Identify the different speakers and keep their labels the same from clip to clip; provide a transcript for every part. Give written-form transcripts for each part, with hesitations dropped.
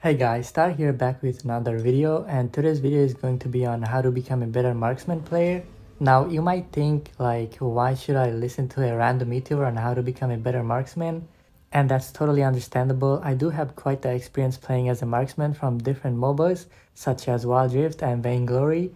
Speaker 1: Hey guys, Star here back with another video, and today's video is going to be on how to become a better marksman player. Now you might think like, why should I listen to a random YouTuber on how to become a better marksman? And that's totally understandable. I do have quite the experience playing as a marksman from different MOBAs such as Wild Rift and Vainglory.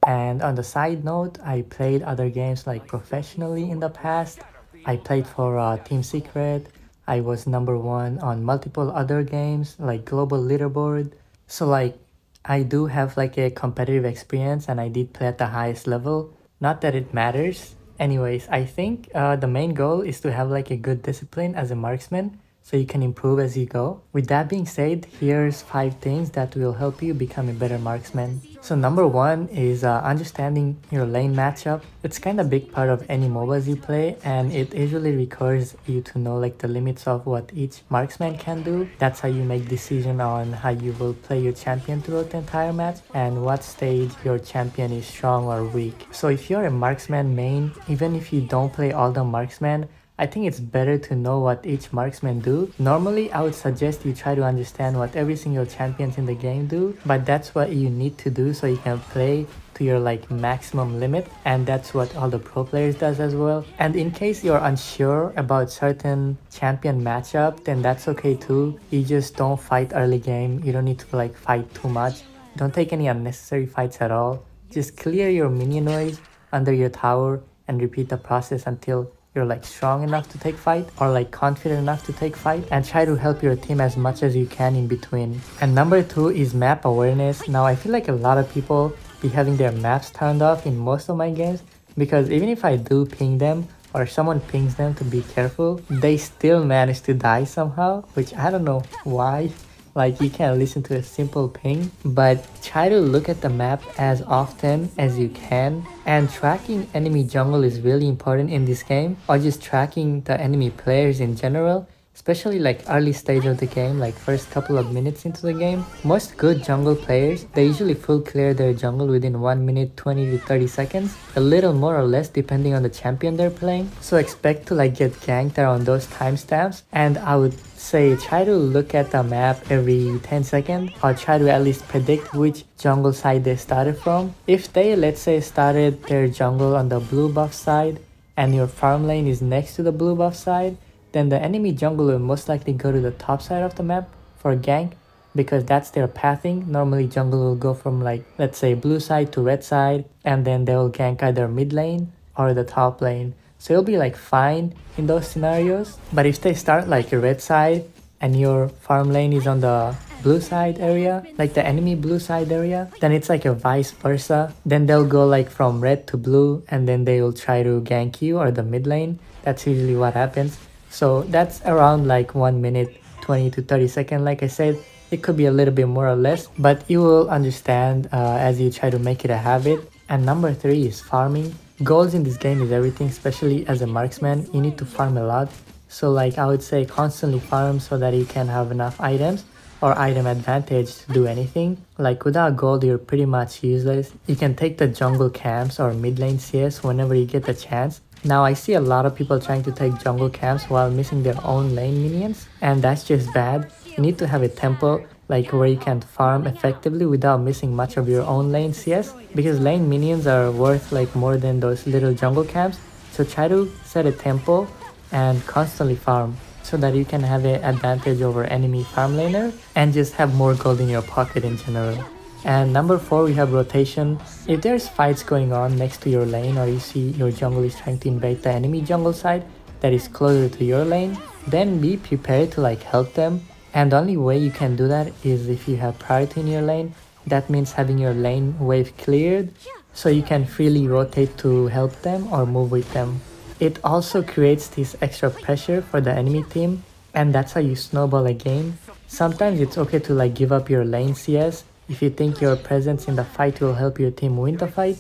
Speaker 1: And on the side note, I played other games like professionally in the past. I played for Team Secret. I was #1 on multiple other games like Global Leaderboard. So like I do have like a competitive experience and I did play at the highest level. Not that it matters. Anyways, I think the main goal is to have like a good discipline as a marksman so you can improve as you go. With that being said, here's 5 things that will help you become a better marksman. So #1 is understanding your lane matchup. It's kind of big part of any MOBAs you play, and it usually requires you to know like the limits of what each marksman can do. That's how you make decision on how you will play your champion throughout the entire match and what stage your champion is strong or weak. So if you're a marksman main, even if you don't play all the marksman, I think it's better to know what each marksman do. Normally, I would suggest you try to understand what every single champions in the game do, but that's what you need to do so you can play to your like maximum limit, and that's what all the pro players does as well. And in case you're unsure about certain champion matchup, then that's okay too. You just don't fight early game. You don't need to like fight too much. Don't take any unnecessary fights at all. Just clear your minion noise under your tower and repeat the process until you're like strong enough to take fight or like confident enough to take fight, and try to help your team as much as you can in between. And #2 is map awareness. Now I feel like a lot of people be having their maps turned off in most of my games, because even if I do ping them or someone pings them to be careful, they still manage to die somehow, which I don't know why. Like, you can listen to a simple ping, but try to look at the map as often as you can. And tracking enemy jungle is really important in this game, or just tracking the enemy players in general, especially like early stage of the game, like first couple of minutes into the game. Most good jungle players, they usually full clear their jungle within 1 minute 20 to 30 seconds, a little more or less depending on the champion they're playing. So expect to like get ganked around those timestamps, and I would say try to look at the map every 10 seconds, or try to at least predict which jungle side they started from. If they, let's say, started their jungle on the blue buff side and your farm lane is next to the blue buff side, then the enemy jungle will most likely go to the top side of the map for a gank, because that's their pathing. Normally jungle will go from like, let's say, blue side to red side, and then they will gank either mid lane or the top lane. So you'll be like fine in those scenarios. But if they start like a red side and your farm lane is on the blue side area, like the enemy blue side area, then it's like a vice versa. Then they'll go like from red to blue, and then they will try to gank you or the mid lane. That's usually what happens. So that's around like 1 minute 20 to 30 seconds. Like I said, it could be a little bit more or less, but you will understand as you try to make it a habit. And #3 is farming. Goals in this game is everything, especially as a marksman. You need to farm a lot. So like I would say constantly farm so that you can have enough items or item advantage to do anything. Like without gold, you're pretty much useless. You can take the jungle camps or mid lane CS whenever you get the chance. Now I see a lot of people trying to take jungle camps while missing their own lane minions, and that's just bad. You need to have a tempo like where you can farm effectively without missing much of your own lane CS, because lane minions are worth like more than those little jungle camps. So try to set a tempo and constantly farm so that you can have an advantage over enemy farm laner and just have more gold in your pocket in general. And #4, we have rotation. If there's fights going on next to your lane, or you see your jungle is trying to invade the enemy jungle side that is closer to your lane, then be prepared to like help them. And the only way you can do that is if you have priority in your lane. That means having your lane wave cleared so you can freely rotate to help them or move with them. It also creates this extra pressure for the enemy team, and that's how you snowball a game. Sometimes it's okay to like give up your lane CS if you think your presence in the fight will help your team win the fight,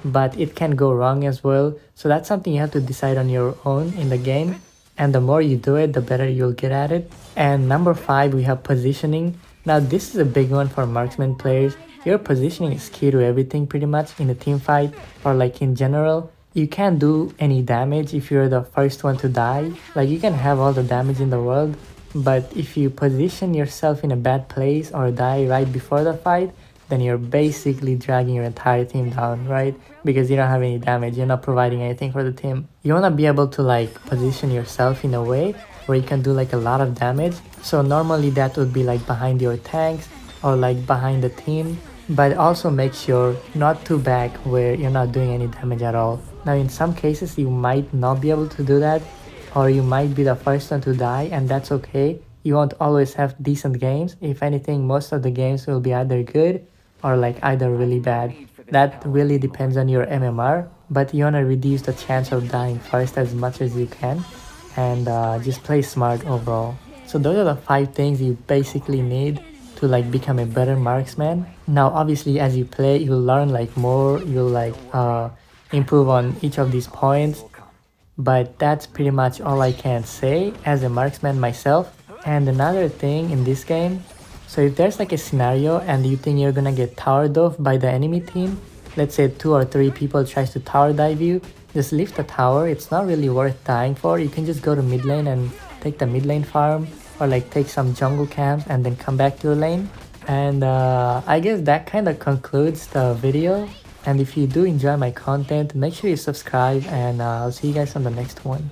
Speaker 1: but it can go wrong as well. So that's something you have to decide on your own in the game, and the more you do it, the better you'll get at it. And #5, we have positioning. Now this is a big one for marksman players. Your positioning is key to everything pretty much in a team fight or like in general. You can't do any damage if you're the first one to die. Like, you can have all the damage in the world, But if you position yourself in a bad place or die right before the fight, then you're basically dragging your entire team down, right? Because you don't have any damage, you're not providing anything for the team. You want to be able to like position yourself in a way where you can do like a lot of damage. So normally that would be like behind your tanks or like behind the team, but also make sure not too back where you're not doing any damage at all. Now in some cases you might not be able to do that, or you might be the first one to die, and that's okay. You won't always have decent games. If anything, most of the games will be either good or like either really bad. That really depends on your MMR, but you want to reduce the chance of dying first as much as you can, and just play smart overall. So those are the 5 things you basically need to like become a better marksman. Now obviously as you play, you'll learn like more, you'll like improve on each of these points, but that's pretty much all I can say as a marksman myself. And another thing in this game, so if there's like a scenario and you think you're gonna get towered off by the enemy team, let's say 2 or 3 people tries to tower dive you, just leave the tower. It's not really worth dying for. You can just go to mid lane and take the mid lane farm, or like take some jungle camps and then come back to the lane. And I guess that kind of concludes the video. And if you do enjoy my content, make sure you subscribe, and I'll see you guys on the next one.